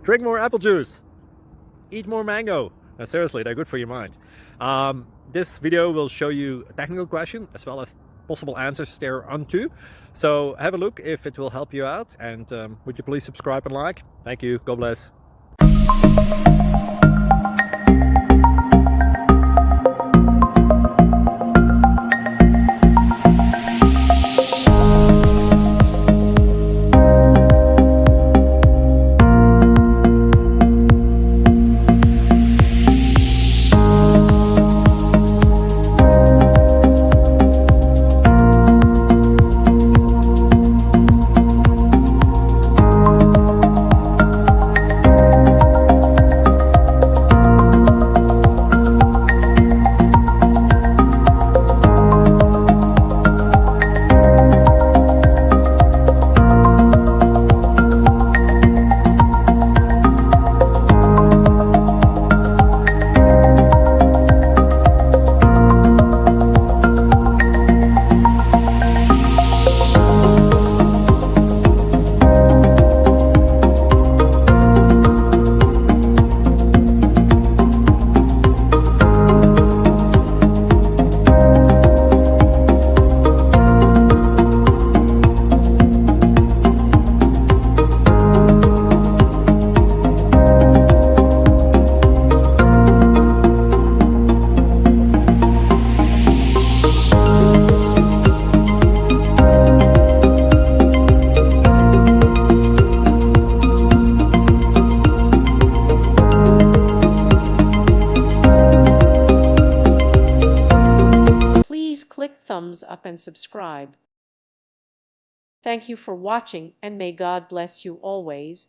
Drink more apple juice. Eat more mango. Seriously, they're good for your mind. This video will show you a technical question as well as possible answers thereunto. So have a look if it will help you out, and would you please subscribe and like? Thank you. God bless. Please click thumbs up and subscribe. Thank you for watching, and may God bless you always.